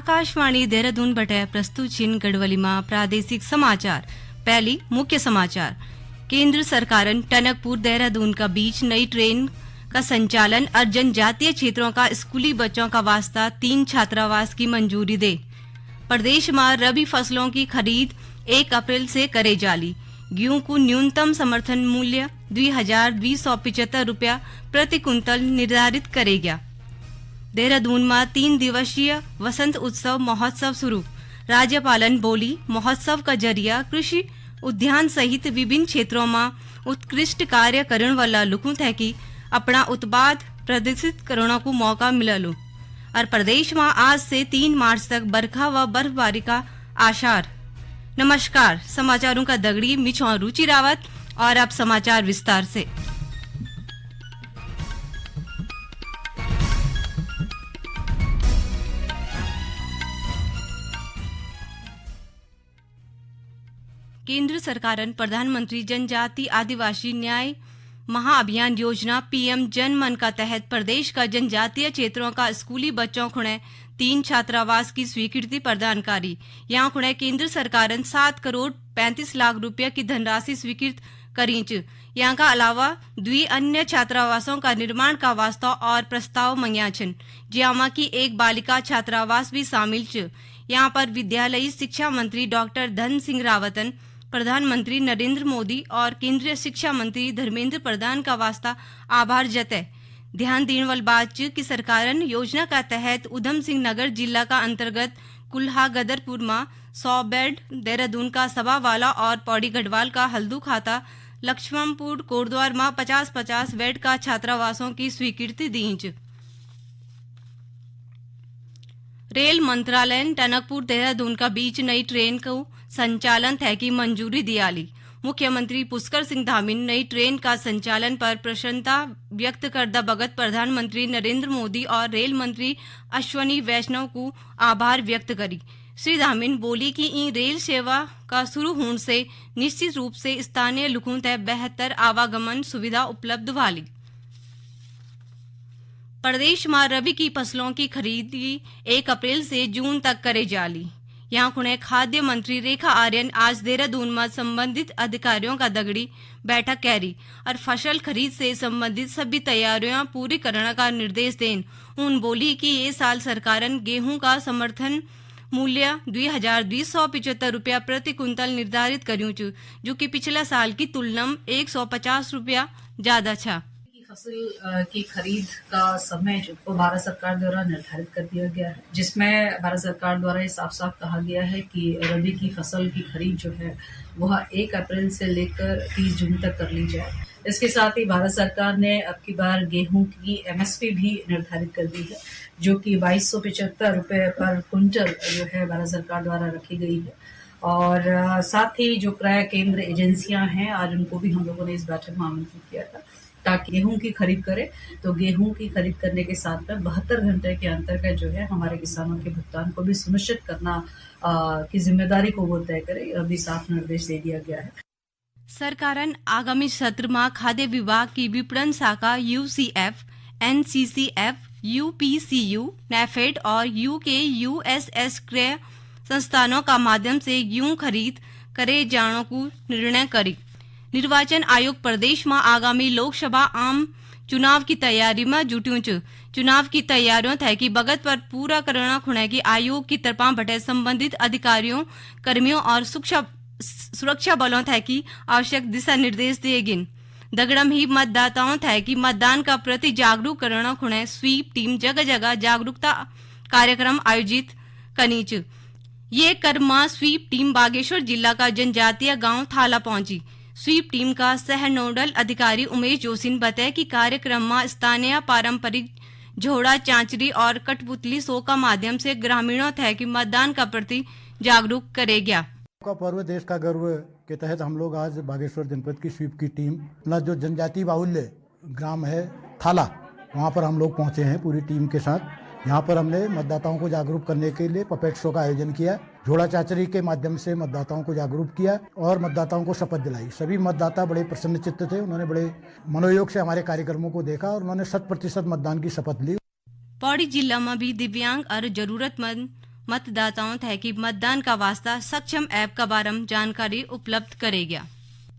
आकाशवाणी देहरादून बटे प्रस्तुत छिन गढ़वाली में प्रादेशिक समाचार। पहली मुख्य समाचार। केंद्र सरकार टनकपुर देहरादून का बीच नई ट्रेन का संचालन और जनजातीय क्षेत्रों का स्कूली बच्चों का वास्ता 3 छात्रावास की मंजूरी दे। प्रदेश में रबी फसलों की खरीद 1 अप्रैल से करे जाली। गेहूं को न्यूनतम समर्थन मूल्य 2275 रुपया प्रति कुंतल निर्धारित करेगा। देहरादून में 3 दिवसीय वसंत उत्सव महोत्सव शुरू। राज्यपालन बोली महोत्सव का जरिया कृषि उद्यान सहित विभिन्न क्षेत्रों में उत्कृष्ट कार्य करने वाला लोगों तक अपना उत्पाद प्रदर्शित करने को मौका मिललो। और प्रदेश में आज से 3 मार्च तक बरखा व बर्फबारी का आसार। नमस्कार, समाचारों का दगड़ी मिछौ रुचि रावत और अब समाचार विस्तार से। केंद्र सरकार प्रधानमंत्री जनजाति आदिवासी न्याय महाअभियान योजना पीएम जन मन का तहत प्रदेश का जनजातीय क्षेत्रों का स्कूली बच्चों खुणे 3 छात्रावास की स्वीकृति प्रदान करी। यहाँ खुणे केंद्र सरकार 7 करोड़ 35 लाख रुपया की धनराशि स्वीकृत करीच। यहाँ का अलावा 2 अन्य छात्रावासों का निर्माण का वास्ता और प्रस्ताव मंग्या छन, जियामा की एक बालिका छात्रावास भी शामिल छ। यहाँ पर विद्यालयी शिक्षा मंत्री डॉक्टर धन सिंह रावतन, प्रधानमंत्री नरेंद्र मोदी और केंद्रीय शिक्षा मंत्री धर्मेंद्र प्रधान का वास्ता आभार जताए। ध्यान देने वाली बात कि सरकार योजना का तहत उधम सिंह नगर जिला का अंतर्गत कुल्हा गदरपुर में 100 बेड, देहरादून का सभावाला और पौड़ी गढ़वाल का हल्दू खाता, लक्ष्मणपुर कोटद्वार में 50-50 बेड का छात्रावासों की स्वीकृति दी। रेल मंत्रालय ने टनकपुर देहरादून का बीच नई ट्रेन को संचालन तय की मंजूरी दियाली। मुख्यमंत्री पुष्कर सिंह धामी ने नई ट्रेन का संचालन पर प्रसन्नता व्यक्त करदा बगत प्रधानमंत्री नरेंद्र मोदी और रेल मंत्री अश्वनी वैष्णव को आभार व्यक्त करी। श्री धामीन बोली कि इन रेल सेवा का शुरू होने से निश्चित रूप से स्थानीय लोगों तक बेहतर आवागमन सुविधा उपलब्ध वाली। प्रदेश में रबी की फसलों की खरीदी 1 अप्रैल से जून तक करे जाली। यहाँ खुणे खाद्य मंत्री रेखा आर्यन आज देहरादून में संबंधित अधिकारियों का दगड़ी बैठक करी और फसल खरीद से संबंधित सभी तैयारियां पूरी करने का निर्देश देन। उन बोली कि ये साल सरकार गेहूं का समर्थन मूल्य 2275 रुपया प्रति कुंतल निर्धारित करूँ, जो कि पिछला साल की तुलना में 150 रुपया ज्यादा था। फसल की खरीद का समय जो भारत सरकार द्वारा निर्धारित कर दिया गया है, जिसमें भारत सरकार द्वारा ये साफ साफ कहा गया है कि रबी की फसल की खरीद जो है वह 1 अप्रैल से लेकर 30 जून तक कर ली जाए। इसके साथ ही भारत सरकार ने अब की बार गेहूं की एमएसपी भी निर्धारित कर दी है, जो कि 2275 रुपये पर कुंटल जो है भारत सरकार द्वारा रखी गई है। और साथ ही जो क्रय केंद्र एजेंसियां हैं, आज उनको भी हम लोगों ने इस बैठक में आमंत्रित किया था ताकि गेहूं की खरीद करे। तो गेहूं की खरीद करने के साथ में 72 घंटे के अंतर्गत जो है हमारे किसानों के भुगतान को भी सुनिश्चित करना की जिम्मेदारी को वो तय करे, अभी साफ निर्देश दे दिया गया है। सरकार आगामी सत्र में खाद्य विभाग की विपणन शाखा यूसीएफ, एनसीसीएफ, यूपीसीयू, नेफेड और यूकेयूएसएस क्रय संस्थानों का माध्यम से गेहूं खरीद करे जाने को निर्णय करी। निर्वाचन आयोग प्रदेश में आगामी लोकसभा आम चुनाव की तैयारी में जुट्यूं छ। चुनाव की तैयारियों तय की बगत पर पूरा करना खुणे की आयोग की तरफा बटे संबंधित अधिकारियों, कर्मियों और सुरक्षा बलों तय की आवश्यक दिशा निर्देश दिए गिन। दगड़म ही मतदाताओं तय की मतदान का प्रति जागरूक करना खुणे स्वीप टीम जगह जगह जागरूकता कार्यक्रम आयोजित कनीच। ये कर्म स्वीप टीम बागेश्वर जिला का जनजातीय गांव थाला पहुंची। स्वीप टीम का सह नोडल अधिकारी उमेश जोशी ने बताया कि कार्यक्रम में स्थानीय पारंपरिक झोड़ा चांचरी और कठपुतली शो का माध्यम से ग्रामीणों तक की मतदान का प्रति जागरूक करेगा। का पर्व देश का गर्व के तहत हम लोग आज बागेश्वर जनपद की स्वीप की टीम अपना जो जनजातीय बाहुल्य ग्राम है थाला, वहाँ पर हम लोग पहुँचे हैं पूरी टीम के साथ। यहाँ पर हमने मतदाताओं को जागरूक करने के लिए पपेट शो का आयोजन किया, झोड़ा चाचरी के माध्यम से मतदाताओं को जागरूक किया और मतदाताओं को शपथ दिलाई। सभी मतदाता बड़े प्रसन्न चित्त थे, उन्होंने बड़े मनोयोग से हमारे कार्यक्रमों को देखा और उन्होंने 100% मतदान की शपथ ली। पौड़ी जिला में भी दिव्यांग और जरूरतमंद मतदाताओं तहकी मतदान का वास्ता सक्षम ऐप का बारम जानकारी उपलब्ध करेगा।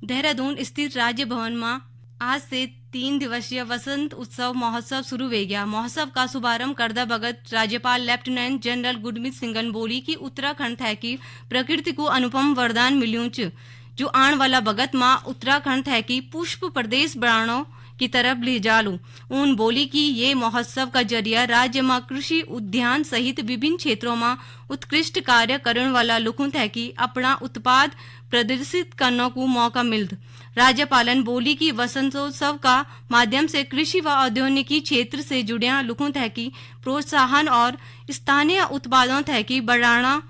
देहरादून स्थित राज्य भवन में आज से 3 दिवसीय वसंत उत्सव महोत्सव शुरू हो गया। महोत्सव का शुभारंभ करदा बगत राज्यपाल लेफ्टिनेंट जनरल गुरमीत सिंघन बोली कि उत्तराखंड है कि प्रकृति को अनुपम वरदान मिल्यूं च जो आने वाला बगत मां उत्तराखंड है कि पुष्प प्रदेश बनानो की तरफ ले जालू। उन बोली कि ये महोत्सव का जरिया राज्य में कृषि उद्यान सहित विभिन्न क्षेत्रों में उत्कृष्ट कार्य करने वाला लोगों है कि अपना उत्पाद प्रदर्शित करने को मौका मिलत। राज्यपालन बोली कि वसंतोत्सव का माध्यम से कृषि व औद्योगिकी क्षेत्र से जुड़े लोगों है कि प्रोत्साहन और स्थानीय उत्पादों है कि बढ़ाना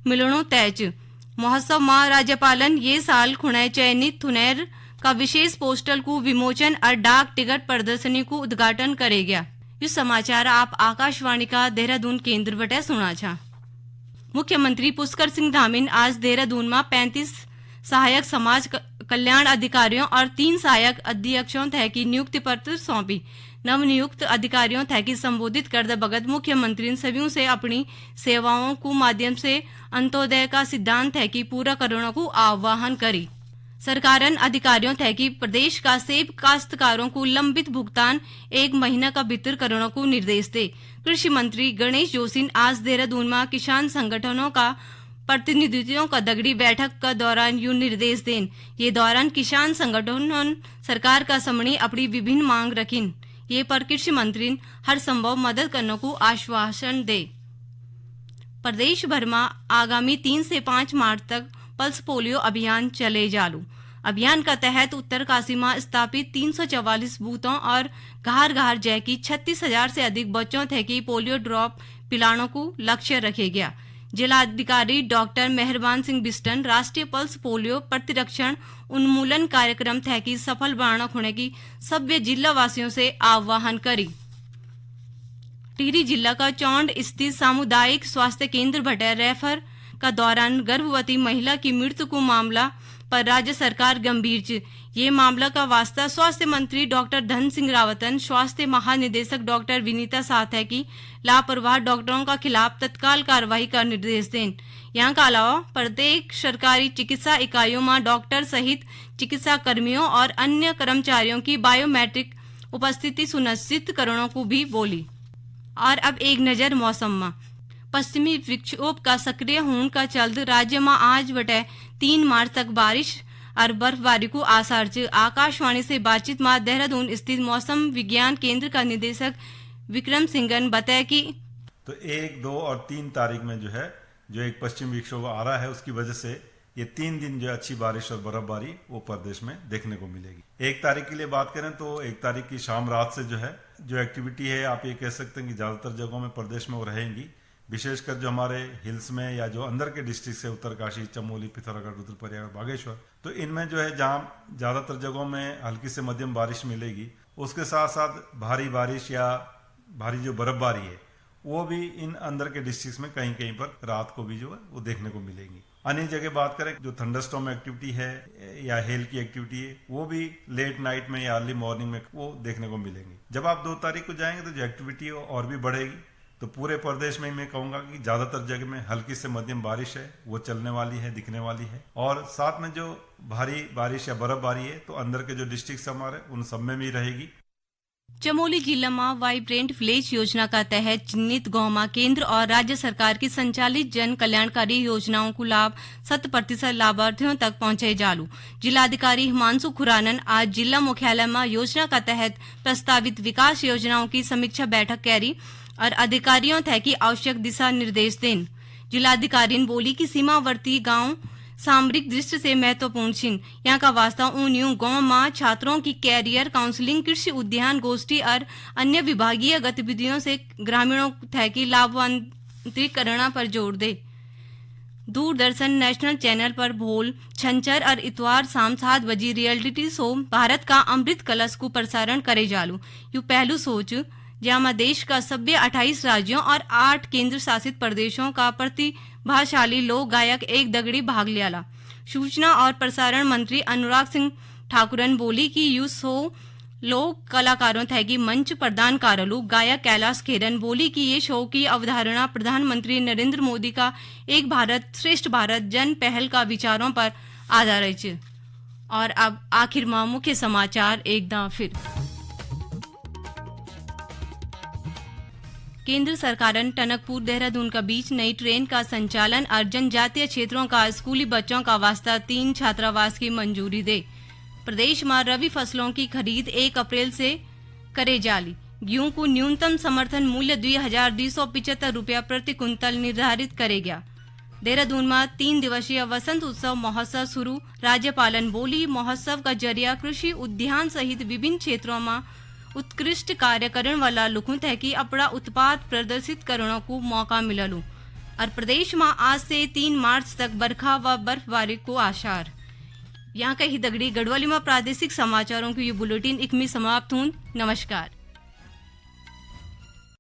मिलनो तय। महोत्सव में राज्यपालन ये साल खुणाए चयनित थुनेर का विशेष पोस्टल को विमोचन और डाक टिकट प्रदर्शनी को उद्घाटन करेगा। ये समाचार आप आकाशवाणी का देहरादून केंद्र बटे सुना छा। मुख्यमंत्री पुष्कर सिंह धामीन आज देहरादून में 35 सहायक समाज कल्याण अधिकारियों और 3 सहायक अध्यक्षों तय की नियुक्ति पत्र सौंपी। नवनियुक्त अधिकारियों तय की संबोधित करते बगत मुख्यमंत्री सभी से अपनी सेवाओं को माध्यम से अंत्योदय का सिद्धांत है कि पूरा करने को आह्वान करी। सरकारन अधिकारियों तय की प्रदेश का सेब काश्तकारों को लंबित भुगतान 1 महीना का भीतर करने को निर्देश दे। कृषि मंत्री गणेश जोशी आज देहरादून में किसान संगठनों का प्रतिनिधियों का दगड़ी बैठक का दौरान यू निर्देश देन। ये दौरान किसान संगठनों सरकार का सामने अपनी विभिन्न मांग रखीन। ये पर कृषि मंत्री हर संभव मदद करने को आश्वासन दे। प्रदेश भर में आगामी 3 से 5 मार्च तक पल्स पोलियो अभियान चले जालू। अभियान का तहत उत्तरकाशी में स्थापित 344 बूथों और घार जय की 36,000 से अधिक बच्चों थे कि पोलियो ड्रॉप पिलाने को लक्ष्य रखे गया। जिलाधिकारी डॉक्टर मेहरबान सिंह बिस्टन राष्ट्रीय पल्स पोलियो प्रतिरक्षण उन्मूलन कार्यक्रम थे कि सफल बनाना होने की सभ्य जिला वासियों से आह्वान करी। टिहरी जिला का चौंड स्थित सामुदायिक स्वास्थ्य केंद्र भटे रेफर का दौरान गर्भवती महिला की मृत्यु को मामला पर राज्य सरकार गंभीर च। ये मामला का वास्ता स्वास्थ्य मंत्री डॉक्टर धन सिंह रावतन स्वास्थ्य महानिदेशक डॉक्टर विनीता साथ है कि लापरवाह डॉक्टरों का खिलाफ तत्काल कार्रवाई का निर्देश दें। यहाँ का अलावा प्रत्येक सरकारी चिकित्सा इकाइयों में डॉक्टर सहित चिकित्सा कर्मियों और अन्य कर्मचारियों की बायोमेट्रिक उपस्थिति सुनिश्चित करने को भी बोली। और अब एक नजर मौसम में। पश्चिमी विक्षोभ का सक्रिय होने का चलते राज्य में आज बटे 3 मार्च तक बारिश और बर्फबारी को आसार च। आकाशवाणी से बातचीत में देहरादून स्थित मौसम विज्ञान केंद्र का निदेशक विक्रम सिंघन बताया कि तो 1, 2 और 3 तारीख में जो एक पश्चिम विक्षोभ आ रहा है उसकी वजह से ये 3 दिन जो अच्छी बारिश और बर्फबारी वो प्रदेश में देखने को मिलेगी। 1 तारीख के लिए बात करें तो 1 तारीख की शाम रात से जो एक्टिविटी है आप ये कह सकते हैं कि ज्यादातर जगहों में प्रदेश में वो रहेंगी। विशेषकर जो हमारे हिल्स में या जो अंदर के डिस्ट्रिक्ट से उत्तरकाशी, चमोली, पिथौरागढ़, रुद्रप्रयाग, बागेश्वर, तो इनमें जहाँ ज्यादातर जगहों में हल्की से मध्यम बारिश मिलेगी। उसके साथ साथ भारी बारिश या भारी जो बर्फबारी है वो भी इन अंदर के डिस्ट्रिक्ट में कहीं कहीं पर रात को भी वो देखने को मिलेगी। अन्य जगह बात करें जो थंडरस्टॉर्म एक्टिविटी है या हेल की एक्टिविटी है वो भी लेट नाइट में या अर्ली मॉर्निंग में वो देखने को मिलेंगी। जब आप 2 तारीख को जाएंगे तो जो एक्टिविटी है और भी बढ़ेगी। तो पूरे प्रदेश में मैं कहूंगा कि ज्यादातर जगह में हल्की से मध्यम बारिश है वो चलने वाली है, दिखने वाली है। और साथ में जो भारी बारिश या बर्फबारी है तो अंदर के जो डिस्ट्रिक्ट हमारे उन सब में भी रहेगी। चमोली जिला में वाइब्रेंट विलेज योजना का तहत चिन्हित गांव में केंद्र और राज्य सरकार की संचालित जन कल्याणकारी योजनाओं को लाभ 100% लाभार्थियों तक पहुंचे जालू। जिलाधिकारी हिमांशु खुरानन आज जिला मुख्यालय में योजना का तहत प्रस्तावित विकास योजनाओं की समीक्षा बैठक करी और अधिकारियों तय की आवश्यक दिशा निर्देश दें। जिलाधिकारी ने बोली कि सीमावर्ती गांव सामरिक दृष्टि से महत्वपूर्ण छिन। यहाँ का वास्ता यूं गांव में छात्रों की कैरियर काउंसलिंग, कृषि उद्यान गोष्ठी और अन्य विभागीय गतिविधियों से ग्रामीणों तय की लाभान्वित करना पर जोर दे। दूरदर्शन नेशनल चैनल पर भोल, छंचर और इतवार शाम 7 बजे रियलिटी शो भारत का अमृत कलश को प्रसारण करे जालू। यू पहलू सोच जहाँ देश का सभ्य 28 राज्यों और 8 केंद्र शासित प्रदेशों का प्रतिभाशाली लोक गायक एक दगड़ी भाग लिया। सूचना और प्रसारण मंत्री अनुराग सिंह ठाकुरन बोली कि यू शो लोक कलाकारों थैगी मंच प्रदान कारलू गायक कैलाश खेरन बोली कि ये शो की अवधारणा प्रधानमंत्री नरेंद्र मोदी का एक भारत श्रेष्ठ भारत जन पहल का विचारों पर आधारित है। और अब आखिर में मुख्य समाचार एकदम फिर। केंद्र सरकार ने टनकपुर देहरादून का बीच नई ट्रेन का संचालन और जनजातीय क्षेत्रों का स्कूली बच्चों का वास्ता 3 छात्रावास की मंजूरी दे। प्रदेश में रबी फसलों की खरीद 1 अप्रैल से करे जाली। गेहूं को न्यूनतम समर्थन मूल्य 2275 रुपया प्रति कुंतल निर्धारित करे गया। देहरादून में 3 दिवसीय वसंत उत्सव महोत्सव शुरू। राज्यपालन बोली महोत्सव का जरिया कृषि उद्यान सहित विभिन्न क्षेत्रों में उत्कृष्ट कार्य करने वाला लोगों तक की अपना उत्पाद प्रदर्शित करने को मौका मिललू। और प्रदेश में आज से 3 मार्च तक बरखा व बर्फबारी को आसार। यहाँ कही दगड़ी गढ़वाली में प्रादेशिक समाचारों की ये बुलेटिन इकमी समाप्त हूं। नमस्कार।